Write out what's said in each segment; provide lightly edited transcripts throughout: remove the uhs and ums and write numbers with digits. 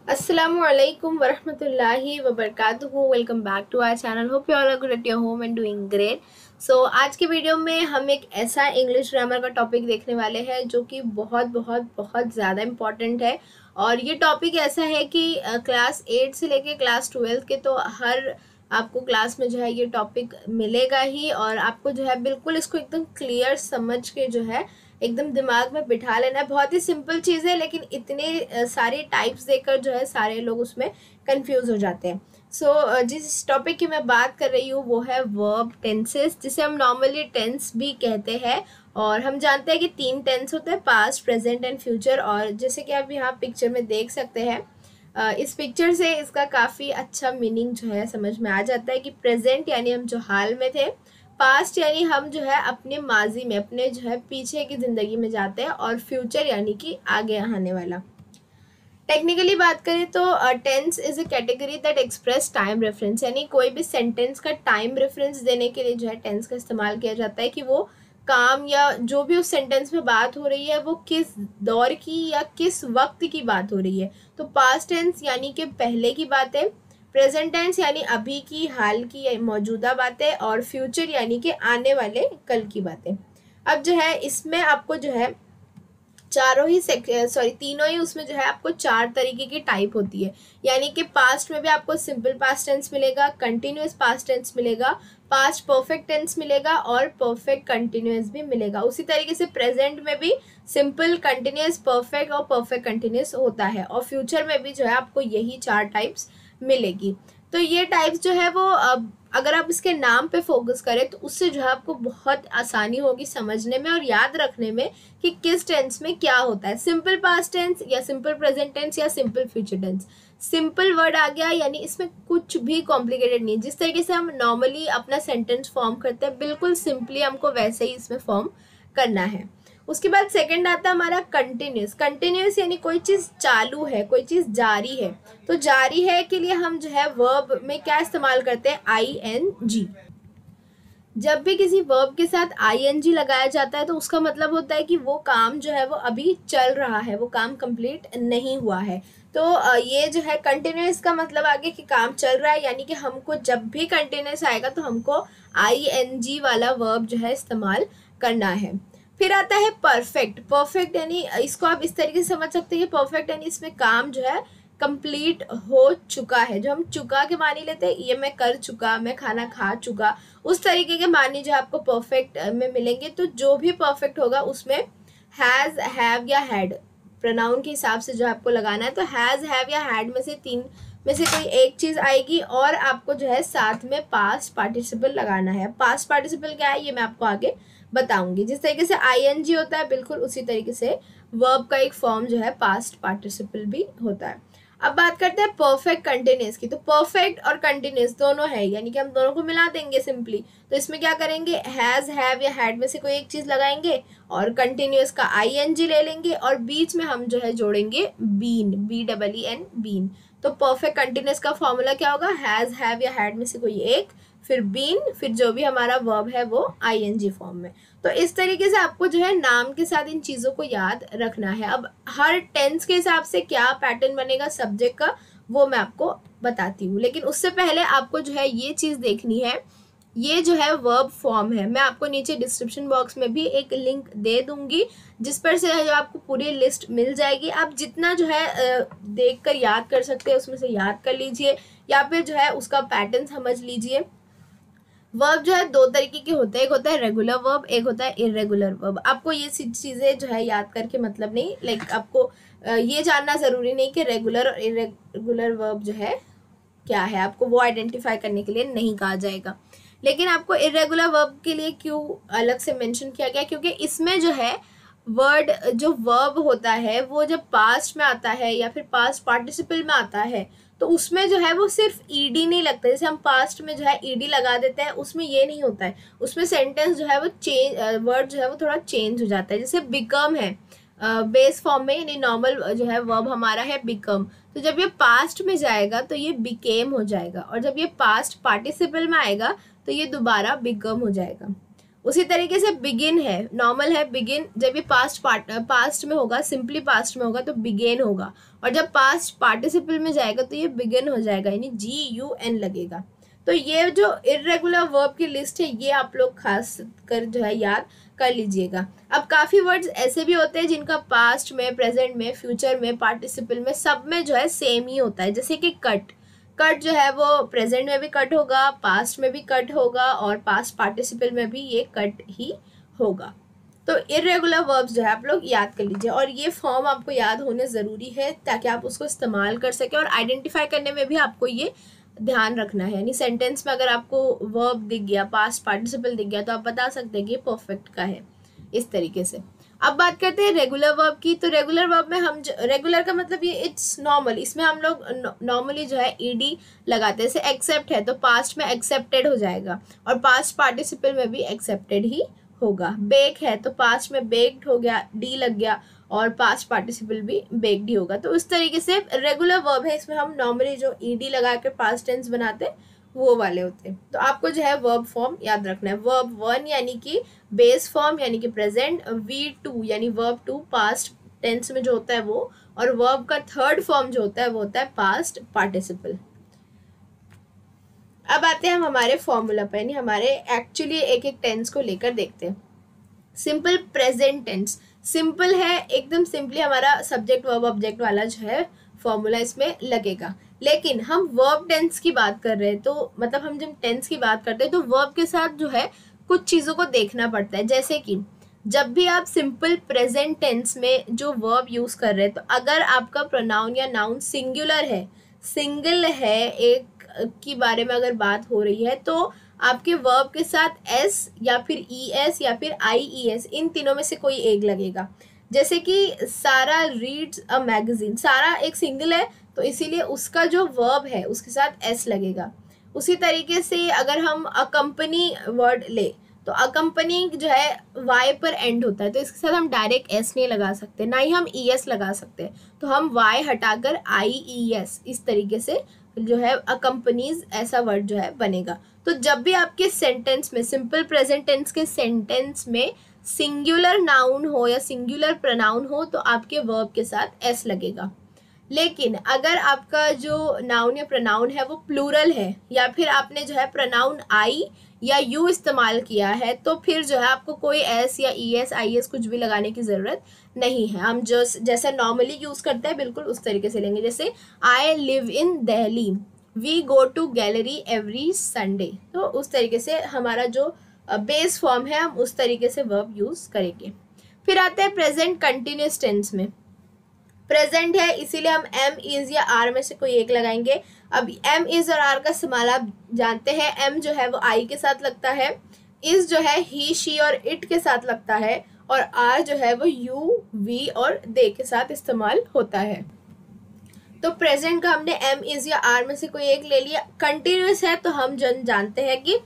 Assalamualaikum warahmatullahi wabarakatuh. Welcome back to our channel. Hope you all are good at your home and doing great. So आज के video में हम एक ऐसा English grammar का topic देखने वाले हैं जो कि बहुत बहुत बहुत ज़्यादा इम्पॉर्टेंट है. और ये टॉपिक ऐसा है कि क्लास 8 से लेके क्लास 12 के तो हर आपको क्लास में जो है ये टॉपिक मिलेगा ही. और आपको जो है बिल्कुल इसको एकदम क्लियर समझ के जो है एकदम दिमाग में बिठा लेना है. बहुत ही सिंपल चीज़ है लेकिन इतने सारे टाइप्स देकर जो है सारे लोग उसमें कंफ्यूज हो जाते हैं. जिस टॉपिक की मैं बात कर रही हूँ वो है वर्ब टेंसेस, जिसे हम नॉर्मली टेंस भी कहते हैं. और हम जानते हैं कि 3 टेंस होते हैं, पास्ट, प्रेजेंट एंड फ्यूचर. और जैसे कि आप यहाँ पिक्चर में देख सकते हैं, इस पिक्चर से इसका काफ़ी अच्छा मीनिंग जो है समझ में आ जाता है कि प्रेजेंट यानी हम जो हाल में थे, पास्ट यानी हम जो है अपने माजी में, अपने जो है पीछे की ज़िंदगी में जाते हैं, और फ्यूचर यानी कि आगे आने वाला. टेक्निकली बात करें तो tense is a category that express time reference, यानी कोई भी सेंटेंस का टाइम रेफरेंस देने के लिए जो है टेंस का इस्तेमाल किया जाता है कि वो काम या जो भी उस सेंटेंस में बात हो रही है वो किस दौर की या किस वक्त की बात हो रही है. तो पास्ट टेंस यानी कि पहले की बातें, प्रेजेंट टेंस यानी अभी की, हाल की या मौजूदा बातें, और फ्यूचर यानी कि आने वाले कल की बातें. अब जो है इसमें आपको जो है तीनों ही उसमें जो है आपको 4 तरीके की टाइप होती है. यानी कि पास्ट में भी आपको सिंपल पास्ट टेंस मिलेगा, कंटिन्यूअस पास्ट टेंस मिलेगा, पास्ट परफेक्ट टेंस मिलेगा और परफेक्ट कंटिन्यूअस भी मिलेगा. उसी तरीके से प्रेजेंट में भी सिंपल, कंटिन्यूअस, परफेक्ट और परफेक्ट कंटिन्यूअस होता है. और फ्यूचर में भी जो है आपको यही 4 टाइप्स मिलेगी. तो ये टाइप्स जो है वो अगर आप इसके नाम पे फोकस करें तो उससे जो है आपको बहुत आसानी होगी समझने में और याद रखने में कि किस टेंस में क्या होता है. सिंपल पास्ट टेंस या सिंपल प्रेजेंट टेंस या simple future tense. Simple word आ गया यानी इसमें कुछ भी कॉम्प्लिकेटेड नहीं. जिस तरीके से हम नॉर्मली अपना सेंटेंस फॉर्म करते हैं बिल्कुल सिंपली हमको वैसे ही इसमें फॉर्म करना है. उसके बाद सेकंड आता है हमारा कंटिन्यूस. कंटिन्यूस यानी कोई चीज़ चालू है, कोई चीज़ जारी है. तो जारी है के लिए हम जो है वर्ब में क्या इस्तेमाल करते हैं, ING. जब भी किसी वर्ब के साथ ING लगाया जाता है तो उसका मतलब होता है कि वो काम जो है वो अभी चल रहा है, वो काम कंप्लीट नहीं हुआ है. तो ये जो है कंटिन्यूस का मतलब आगे कि काम चल रहा है, यानी कि हमको जब भी कंटिन्यूस आएगा तो हमको ING वाला वर्ब जो है इस्तेमाल करना है. फिर आता है परफेक्ट. परफेक्ट यानी इसको आप इस तरीके से समझ सकते हैं कि परफेक्ट यानी इसमें काम जो है कंप्लीट हो चुका है. जो हम चुका के मानी लेते हैं, ये मैं कर चुका, मैं खाना खा चुका, उस तरीके के मानी जो आपको परफेक्ट में मिलेंगे. तो जो भी परफेक्ट होगा उसमें हैज़, हैव या हैड प्रोनाउन के हिसाब से जो आपको लगाना है. तो हैज़, हैव या हैड में से 3 में से कोई एक चीज़ आएगी और आपको जो है साथ में पास्ट पार्टिसिपल लगाना है. पास्ट पार्टिसिपल क्या है ये मैं आपको आगे बताऊंगी. जिस तरीके से ING होता है बिल्कुल उसी तरीके से वर्ब का एक फॉर्म जो है पास्ट पार्टिसिपल भी होता है. अब बात करते हैं परफेक्ट कंटिन्यूस की. तो परफेक्ट और कंटिन्यूस दोनों है, यानी कि हम दोनों को मिला देंगे सिंपली. तो इसमें क्या करेंगे, हैज़, हैव या हैड में से कोई एक चीज़ लगाएंगे और कंटिन्यूस का ING ले लेंगे और बीच में हम जो है जोड़ेंगे बीन, BEEN, बीन. तो परफेक्ट कंटिन्यूस का फॉर्मूला क्या होगा, हैज़, हैव या हैड में से कोई एक, फिर बीन, फिर जो भी हमारा वर्ब है वो ING फॉर्म में. तो इस तरीके से आपको जो है नाम के साथ इन चीज़ों को याद रखना है. अब हर टेंस के हिसाब से क्या पैटर्न बनेगा सब्जेक्ट का वो मैं आपको बताती हूँ, लेकिन उससे पहले आपको जो है ये चीज़ देखनी है. ये जो है वर्ब फॉर्म है, मैं आपको नीचे डिस्क्रिप्शन बॉक्स में भी एक लिंक दे दूंगी जिस पर से जो आपको पूरी लिस्ट मिल जाएगी. आप जितना जो है देखकर याद कर सकते हैं उसमें से याद कर लीजिए या फिर जो है उसका पैटर्न समझ लीजिए. वर्ब जो है 2 तरीके के होते हैं, एक होता है रेगुलर वर्ब, एक होता है इरेगुलर वर्ब. आपको ये चीज़ें जो है याद करके मतलब नहीं, लाइक आपको ये जानना ज़रूरी नहीं कि रेगुलर और इरेगुलर वर्ब जो है क्या है, आपको वो आइडेंटिफाई करने के लिए नहीं कहा जाएगा. लेकिन आपको इरेगुलर वर्ब के लिए क्यों अलग से मेंशन किया गया, क्योंकि इसमें जो है वर्ड, जो वर्ब होता है वो जब पास्ट में आता है या फिर पास्ट पार्टिसिपल में आता है तो उसमें जो है वो सिर्फ ED नहीं लगता. जैसे हम पास्ट में जो है ED लगा देते हैं, उसमें ये नहीं होता है. उसमें सेंटेंस जो है वो वर्ड जो है वो थोड़ा चेंज हो जाता है. जैसे बिकम है बेस फॉर्म में, यानी नॉर्मल जो है वर्ब हमारा है बिकम. तो जब ये पास्ट में जाएगा तो ये बिकेम हो जाएगा, और जब ये पास्ट पार्टिसिपल में आएगा तो ये दोबारा बिकम हो जाएगा. उसी तरीके से बिगिन है, नॉर्मल है बिगिन, जब ये पास्ट में होगा, सिंपली पास्ट में होगा तो बिगेन होगा, और जब पास्ट पार्टिसिपल में जाएगा तो ये बिगिन हो जाएगा, यानी GUN लगेगा। तो ये जो इर्रेगुलर वर्ब की लिस्ट है ये आप लोग खास कर जो है याद कर लीजिएगा। अब काफ़ी वर्ड्स ऐसे भी होते हैं जिनका पास्ट में, प्रेजेंट में, फ्यूचर में, पार्टिसिपल में, सब में जो है सेम ही होता है। जैसे कि कट जो है वो प्रेजेंट में भी कट होगा, पास्ट में भी कट होगा, और पास्ट पार्टिसिपल में भी ये कट ही होगा। तो इर्रेगुलर वर्ब्स जो है आप लोग याद कर लीजिए, और ये फॉर्म आपको याद होने ज़रूरी है ताकि आप उसको इस्तेमाल कर सकें, और आइडेंटिफाई करने में भी आपको ये ध्यान रखना है। यानी सेंटेंस में अगर आपको वर्ब दिख गया, पास्ट पार्टिसिपल दिख गया, तो आप बता सकते हैं कि परफेक्ट का है, इस तरीके से। अब बात करते हैं रेगुलर वर्ब की। तो रेगुलर वर्ब में हम रेगुलर का मतलब ये इट्स नॉर्मल, इसमें हम लोग नॉर्मली जो है ED लगाते हैं। जैसे एक्सेप्ट है तो पास्ट में एक्सेप्टेड हो जाएगा, और पास्ट पार्टिसिपल में भी एक्सेप्टेड ही होगा। बेक है तो पास्ट में बेक्ड हो गया, D लग गया, और पास्ट पार्टिसिपल भी बेक्ड ही होगा। तो उस तरीके से रेगुलर वर्ब है, इसमें हम नॉर्मली जो ED लगा कर पास्ट टेंस बनाते हैं वो वाले होते हैं। तो आपको जो है वर्ब फॉर्म याद रखना है। वर्ब 1 यानी कि बेस फॉर्म यानी कि प्रेजेंट, V2 यानी वर्ब 2 पास्ट टेंस में जो होता है वो, और वर्ब का थर्ड फॉर्म जो होता है वो होता है पास्ट पार्टिसिपल। अब आते हैं हम हमारे फॉर्मूला पर, यानी हमारे एक्चुअली एक एक टेंस को लेकर देखते हैं। सिंपल प्रेजेंट टेंस सिंपल है, एकदम सिंपली हमारा सब्जेक्ट वर्ब ऑब्जेक्ट वाला जो है फॉर्मूला इसमें लगेगा। लेकिन हम वर्ब टेंस की बात कर रहे हैं, तो मतलब हम जब टेंस की बात करते हैं तो वर्ब के साथ जो है कुछ चीज़ों को देखना पड़ता है। जैसे कि जब भी आप सिंपल प्रेजेंट टेंस में जो वर्ब यूज़ कर रहे हैं, तो अगर आपका प्रोनाउन या नाउन सिंगुलर है, सिंगल है, एक की बारे में अगर बात हो रही है, तो आपके वर्ब के साथ S या फिर ES या फिर IES, इन तीनों में से कोई एक लगेगा। जैसे कि सारा रीड्स अ मैगजीन, सारा एक सिंगल है तो इसीलिए उसका जो वर्ब है उसके साथ S लगेगा। उसी तरीके से अगर हम अकम्पनी वर्ड ले, तो अकम्पनी जो है Y पर एंड होता है, तो इसके साथ हम डायरेक्ट S नहीं लगा सकते, ना ही हम ES लगा सकते, तो हम Y हटाकर IES, इस तरीके से जो है अकम्पनीज ऐसा वर्ड जो है बनेगा। तो जब भी आपके सेंटेंस में, सिंपल प्रेजेंट टेंस के सेंटेंस में सिंगुलर नाउन हो या सिंगुलर प्रोनाउन हो, तो आपके वर्ब के साथ S लगेगा। लेकिन अगर आपका जो नाउन या प्रोनाउन है वो प्लूरल है, या फिर आपने जो है प्रोनाउन I या U इस्तेमाल किया है, तो फिर जो है आपको कोई S या ES IS कुछ भी लगाने की ज़रूरत नहीं है। हम जो जैसा नॉर्मली यूज़ करते हैं बिल्कुल उस तरीके से लेंगे। जैसे I live in Delhi, we go to gallery every Sunday, तो उस तरीके से हमारा जो बेस फॉर्म है हम उस तरीके से वर्ब यूज़ करेंगे। फिर आते हैं प्रेजेंट कंटिन्यूस टेंस में। प्रेजेंट है इसीलिए हम M is या R में से कोई एक लगाएंगे। अब M is और R का इस्तेमाल आप जानते हैं। M जो है वो I के साथ लगता है, is जो है he she और it के साथ लगता है, और R जो है वो you we और they के साथ इस्तेमाल होता है। तो प्रेजेंट का हमने M is या R में से कोई एक ले लिया। कंटिन्यूस है तो हम जानते हैं कि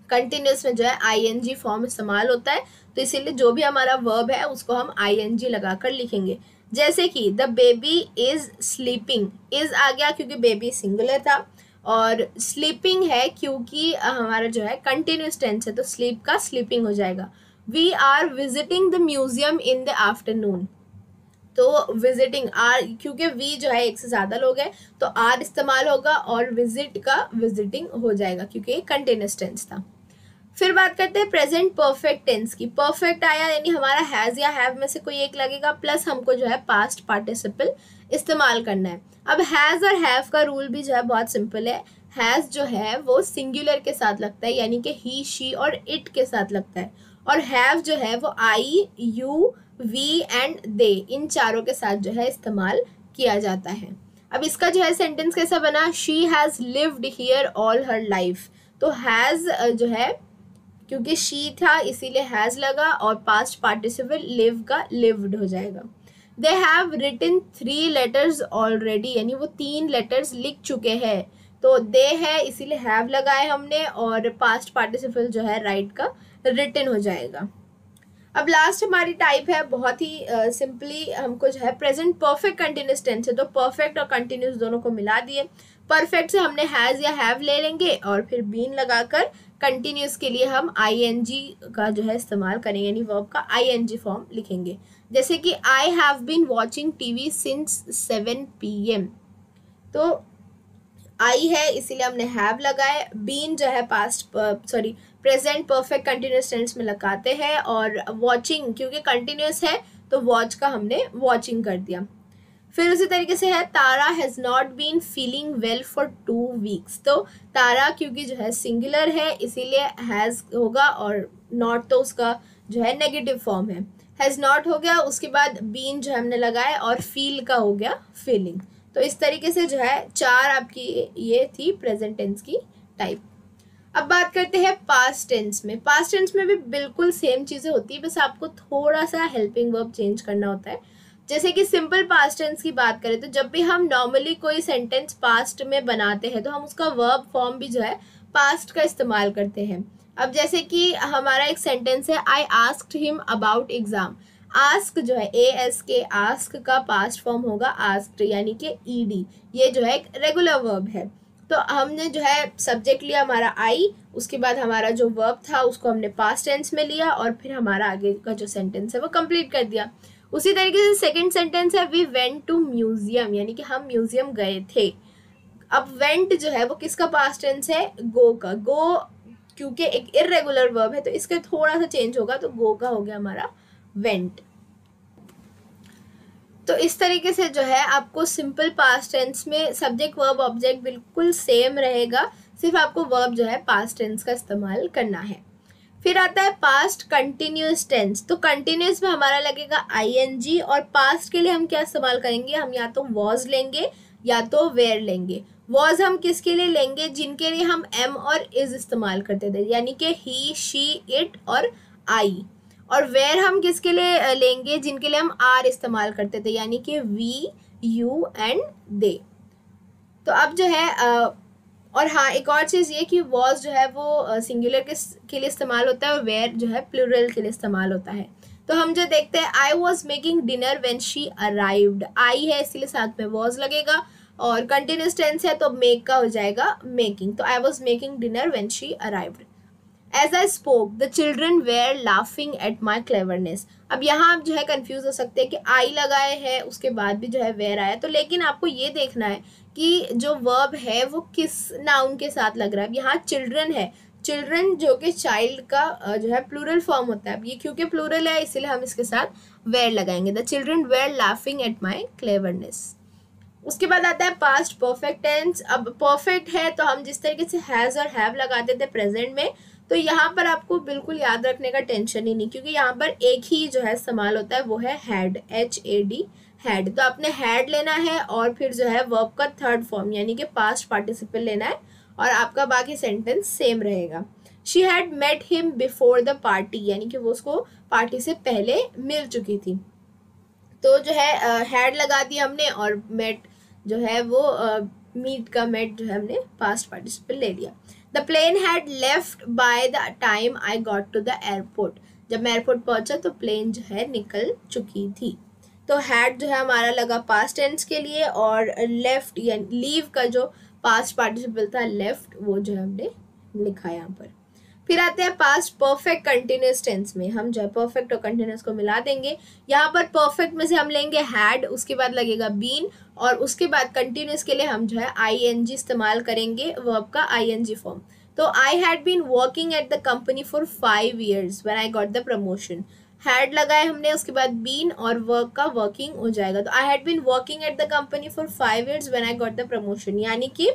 कंटिन्यूस में जो है ING फॉर्म इस्तेमाल होता है, तो इसीलिए जो भी हमारा वर्ब है उसको हम ING लगाकर लिखेंगे। जैसे कि the baby is sleeping, is आ गया क्योंकि बेबी सिंगुलर था, और स्लीपिंग है क्योंकि हमारा जो है कंटिन्यूस टेंस है, तो स्लीप का स्लीपिंग हो जाएगा। We are visiting the museum in the afternoon, तो विजिटिंग आर, क्योंकि वी जो है एक से ज़्यादा लोग हैं तो आर इस्तेमाल होगा, और विजिट का विजिटिंग हो जाएगा क्योंकि कंटिन्यूस टेंस था। फिर बात करते हैं प्रेजेंट परफेक्ट टेंस की। परफेक्ट आया यानी हमारा हैज़ या हैव में से कोई एक लगेगा, प्लस हमको जो है पास्ट पार्टिसिपल इस्तेमाल करना है। अब हैज़ और हैव का रूल भी जो है बहुत सिंपल है। हैज़ जो है वो सिंगुलर के साथ लगता है, यानी कि ही शी और इट के साथ लगता है, और हैव जो है वो आई यू वी एंड दे, इन चारों के साथ जो है इस्तेमाल किया जाता है। अब इसका जो है सेंटेंस कैसा बना, she has lived here all her life, तो हैज़ जो है क्योंकि शी था इसीलिए हैज़ लगा, और पास्ट पार्टिसिपल लिव का लिव्ड हो जाएगा। They have written 3 letters already, यानी वो 3 लेटर्स लिख चुके हैं, तो दे है इसीलिए हैव लगाए हमने, और पास्ट पार्टिसिपल जो है राइट का रिटन हो जाएगा। अब लास्ट हमारी टाइप है बहुत ही सिंपली हमको जो है प्रेजेंट परफेक्ट कंटिन्यूस टेंस है, तो परफेक्ट और कंटिन्यूस दोनों को मिला दिए। परफेक्ट से हमने हैज़ या हैव ले लेंगे और फिर बीन लगाकर कंटिन्यूस के लिए हम ING का जो है इस्तेमाल करेंगे, यानी वर्ब का ING फॉर्म लिखेंगे। जैसे कि I have been watching TV since 7 PM। तो आई है इसीलिए हमने हैव लगाए, बीन जो है प्रेजेंट परफेक्ट कंटिन्यूस टेंस में लगाते हैं, और वॉचिंग क्योंकि कंटिन्यूस है तो वॉच का हमने वॉचिंग कर दिया। फिर उसी तरीके से है Tara has not been feeling well for 2 weeks. तो तारा क्योंकि जो है सिंगुलर है इसीलिए हैज़ होगा, और नॉट तो उसका जो है नेगेटिव फॉर्म है। हैज़ नॉट हो गया, उसके बाद बीन जो हमने लगाया, और फील का हो गया फीलिंग। तो इस तरीके से जो है 4 आपकी ये थी प्रेजेंट टेंस की टाइप। अब बात करते हैं पास्ट टेंस में। पास्ट टेंस में भी बिल्कुल सेम चीज़ें होती है, बस आपको थोड़ा सा हेल्पिंग वर्ब चेंज करना होता है। जैसे कि सिंपल पास्ट टेंस की बात करें तो जब भी हम नॉर्मली कोई सेंटेंस पास्ट में बनाते हैं तो हम उसका वर्ब फॉर्म भी जो है पास्ट का इस्तेमाल करते हैं। अब जैसे कि हमारा एक सेंटेंस है, I asked him about exam. Ask जो है ASK, आस्क का पास्ट फॉर्म होगा आस्क्ड, यानी कि ED। ये जो है एक रेगुलर वर्ब है। तो हमने जो है सब्जेक्ट लिया हमारा आई, उसके बाद हमारा जो वर्ब था उसको हमने पास्ट टेंस में लिया, और फिर हमारा आगे का जो सेंटेंस है वो कंप्लीट कर दिया। उसी तरीके से सेकंड सेंटेंस है, वी वेंट टू म्यूजियम, यानी कि हम म्यूजियम गए थे। अब वेंट जो है वो किसका पास्ट टेंस है, गो का। गो क्योंकि एक इर्रेगुलर वर्ब है तो इसका थोड़ा सा चेंज होगा, तो गो का हो गया हमारा वेंट। तो इस तरीके से जो है आपको सिंपल पास्ट टेंस में सब्जेक्ट वर्ब ऑब्जेक्ट बिल्कुल सेम रहेगा, सिर्फ आपको वर्ब जो है पास्ट टेंस का इस्तेमाल करना है। फिर आता है पास्ट कंटिन्यूस टेंस। तो कंटिन्यूस में हमारा लगेगा ING, और पास्ट के लिए हम क्या इस्तेमाल करेंगे, हम या तो वॉज लेंगे या तो वेयर लेंगे। वॉज हम किसके लिए लेंगे, जिनके लिए हम एम और इज इस्तेमाल करते थे, यानी कि ही, शी, इट और आई। और वेयर हम किसके लिए लेंगे, जिनके लिए हम आर इस्तेमाल करते थे, यानी कि वी, यू एंड दे। तो अब जो है और हाँ, एक और चीज़ ये कि वॉज जो है वो सिंगुलर के लिए इस्तेमाल होता है, और वेयर जो है प्लूरल के लिए इस्तेमाल होता है। तो हम जो देखते हैं, I was making dinner when she arrived. आई है इसलिए साथ में वॉज लगेगा, और कंटिन्यूस टेंस है तो मेक का हो जाएगा मेकिंग। तो I was making dinner when she arrived. As I spoke the children were laughing at my cleverness. अब यहाँ आप जो है कंफ्यूज हो सकते हैं कि आई लगाए हैं उसके बाद भी जो है वेयर आया, तो लेकिन आपको ये देखना है कि जो वर्ब है वो किस नाउन के साथ लग रहा है। अब यहाँ चिल्ड्रन है, चिल्ड्रन जो कि चाइल्ड का जो है प्लूरल फॉर्म होता है। अब ये क्योंकि प्लूरल है इसीलिए हम इसके साथ वेयर लगाएंगे, the children were laughing at my cleverness. उसके बाद आता है पास्ट परफेक्ट टेंस। अब परफेक्ट है तो हम जिस तरीके से हैज़ और हैव लगाते थे प्रेजेंट में, तो यहाँ पर आपको बिल्कुल याद रखने का टेंशन ही नहीं, क्योंकि यहाँ पर एक ही जो है इस्तेमाल होता है, वो है हैड, HAD, हैड। तो आपने हैड लेना है और फिर जो है वर्ब का थर्ड फॉर्म यानी कि पास्ट पार्टिसिपल लेना है, और आपका बाकी सेंटेंस सेम रहेगा। She had met him before the party, यानी कि वो उसको पार्टी से पहले मिल चुकी थी। तो जो है हैड लगा दिया हमने, और मेट जो है वो मीट का मेट जो है हमने पास्ट पार्टिसिपल ले लिया। The plane had left by the time I got to the airport. जब मैं एयरपोर्ट पहुंचा तो प्लेन जो है निकल चुकी थी। तो हैड जो है हमारा लगा पास्ट टेंस के लिए, और लेफ्ट या लीव का जो पास्ट पार्टिसिपल था लेफ्ट, वो जो है हमने लिखा यहाँ पर। फिर आते हैं पास्ट परफेक्ट कंटिन्यूस टेंस में। हम जो है परफेक्ट और कंटिन्यूस को मिला देंगे। यहाँ पर परफेक्ट में से हम लेंगे हैड, उसके बाद लगेगा बीन, और उसके बाद कंटिन्यूस के लिए हम जो है ING इस्तेमाल करेंगे, वर्ब का ING फॉर्म। तो I had been working at the company for 5 years when I got the promotion. Had लगाए हमने, उसके बाद बीन और वर्क का वर्किंग हो जाएगा। तो I had been working at the company for 5 years when I got the promotion, यानी कि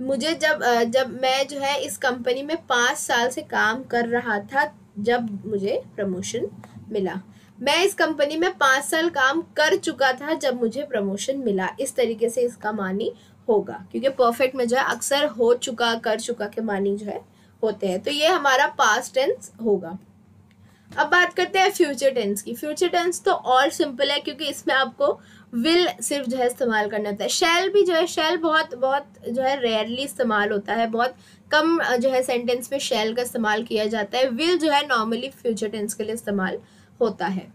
मुझे जब मैं जो है इस कंपनी में 5 साल से काम कर रहा था जब मुझे प्रमोशन मिला। मैं इस कंपनी में 5 साल काम कर चुका था जब मुझे प्रमोशन मिला। इस तरीके से इसका मानी होगा, क्योंकि परफेक्ट में जो है अक्सर हो चुका, कर चुका के मानी जो है होते हैं। तो ये हमारा पास्ट टेंस होगा। अब बात करते हैं फ्यूचर टेंस की। फ्यूचर टेंस तो और सिंपल है, क्योंकि इसमें आपको विल सिर्फ जो है इस्तेमाल करना होता है। शैल भी जो है, शैल बहुत जो है रेयरली इस्तेमाल होता है, बहुत कम जो है सेंटेंस में शैल का इस्तेमाल किया जाता है। विल जो है नॉर्मली फ्यूचर टेंस के लिए इस्तेमाल होता है।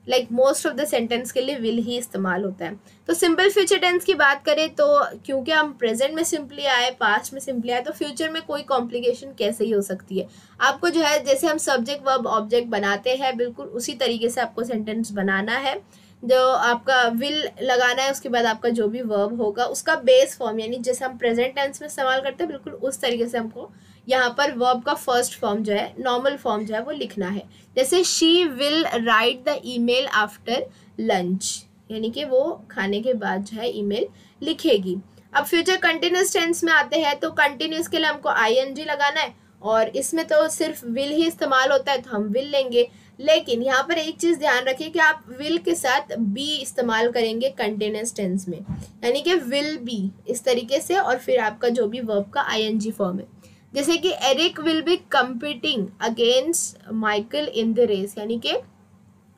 Like most of the sentence के लिए विल ही इस्तेमाल होता है। तो सिंपल फ्यूचर टेंस की बात करें तो क्योंकि हम प्रेजेंट में सिंपली आए, पास्ट में सिंपली आए, तो फ्यूचर में कोई कॉम्प्लिकेशन कैसे ही हो सकती है। आपको जो है जैसे हम सब्जेक्ट वर्ब ऑब्जेक्ट बनाते हैं बिल्कुल उसी तरीके से आपको सेंटेंस बनाना है। जो आपका विल लगाना है, उसके बाद आपका जो भी वर्ब होगा उसका बेस फॉर्म, यानी जैसे हम प्रेजेंट टेंस में इस्तेमाल करते हैं बिल्कुल उस तरीके से हमको यहाँ पर वर्ब का फर्स्ट फॉर्म जो है, नॉर्मल फॉर्म जो है वो लिखना है। जैसे she will write the email after lunch, यानी कि वो खाने के बाद जो है ईमेल लिखेगी। अब फ्यूचर कंटिन्यूस टेंस में आते हैं तो कंटिन्यूस के लिए हमको आईएनजी लगाना है, और इसमें तो सिर्फ विल ही इस्तेमाल होता है तो हम विल लेंगे। लेकिन यहाँ पर एक चीज़ ध्यान रखिए कि आप विल के साथ बी इस्तेमाल करेंगे कंटिन्यूस टेंस में, यानी कि विल बी इस तरीके से, और फिर आपका जो भी वर्ब का आईएनजी फॉर्म है। जैसे कि Eric will be competing against Michael in the race, यानी कि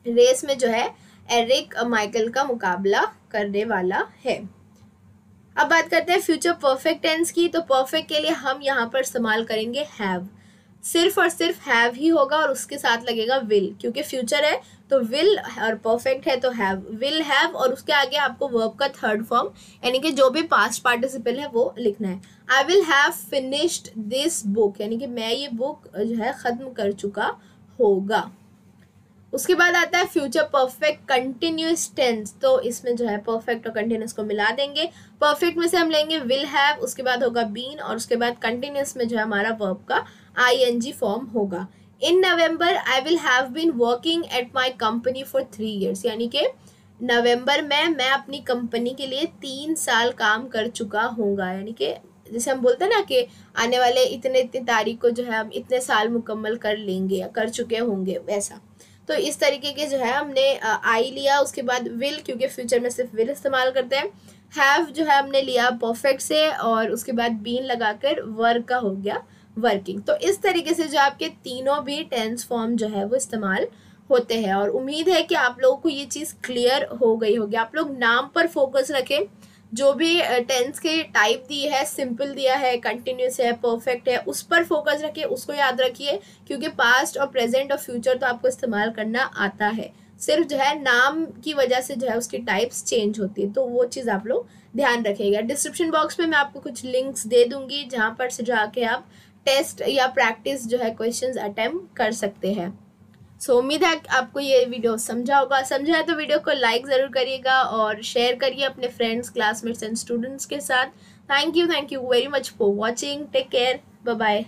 रेस में जो है एरिक माइकल का मुकाबला करने वाला है। अब बात करते हैं फ्यूचर परफेक्ट टेंस की। तो परफेक्ट के लिए हम यहाँ पर इस्तेमाल करेंगे हैव, सिर्फ और सिर्फ हैव ही होगा और उसके साथ लगेगा विल, क्योंकि फ्यूचर है तो विल और परफेक्ट है तो हैव, विल हैव, और उसके आगे आपको वर्ब का थर्ड फॉर्म यानी कि जो भी पास्ट पार्टिसिपल है वो लिखना है। आई will have finished this book, यानी कि मैं ये बुक जो है ख़त्म कर चुका होगा। उसके बाद आता है फ्यूचर परफेक्ट कंटिन्यूस टेंस। तो इसमें जो है परफेक्ट और कंटिन्यूस को मिला देंगे। परफेक्ट में से हम लेंगे विल हैव, उसके बाद होगा बीन, और उसके बाद कंटिन्यूस में जो है हमारा वर्ब का आईएनजी फॉर्म होगा। In November I will have been working at my company for 3 years, यानी कि नवंबर में मैं अपनी कंपनी के लिए 3 साल काम कर चुका होगा, यानी कि जैसे हम बोलते हैं ना कि आने वाले इतने तारीख को जो है हम इतने साल मुकम्मल कर लेंगे या कर चुके होंगे, वैसा। तो इस तरीके के जो है हमने आई लिया, उसके बाद विल, क्योंकि फ्यूचर में सिर्फ विल इस्तेमाल करते हैं। हैव जो है हमने लिया परफेक्ट से, और उसके बाद बीन लगाकर वर्क का हो गया वर्किंग। तो इस तरीके से जो आपके तीनों भी टेंस फॉर्म जो है वो इस्तेमाल होते हैं, और उम्मीद है कि आप लोगों को ये चीज़ क्लियर हो गई होगी। आप लोग नाम पर फोकस रखें, जो भी टेंस के टाइप दी है, सिंपल दिया है, कंटिन्यूस है, परफेक्ट है, उस पर फोकस रखिए, उसको याद रखिए, क्योंकि पास्ट और प्रेजेंट और फ्यूचर तो आपको इस्तेमाल करना आता है, सिर्फ जो है नाम की वजह से जो है उसकी टाइप्स चेंज होती है, तो वो चीज़ आप लोग ध्यान रखिएगा। डिस्क्रिप्शन बॉक्स में मैं आपको कुछ लिंक्स दे दूंगी जहाँ पर से जाके आप टेस्ट या प्रैक्टिस जो है क्वेश्चंस अटेम्प्ट कर सकते हैं। सो उम्मीद है आपको ये वीडियो समझा होगा। समझा है तो वीडियो को लाइक ज़रूर करिएगा और शेयर करिए अपने फ्रेंड्स, क्लासमेट्स एंड स्टूडेंट्स के साथ। Thank you very much for watching. Take care, bye bye.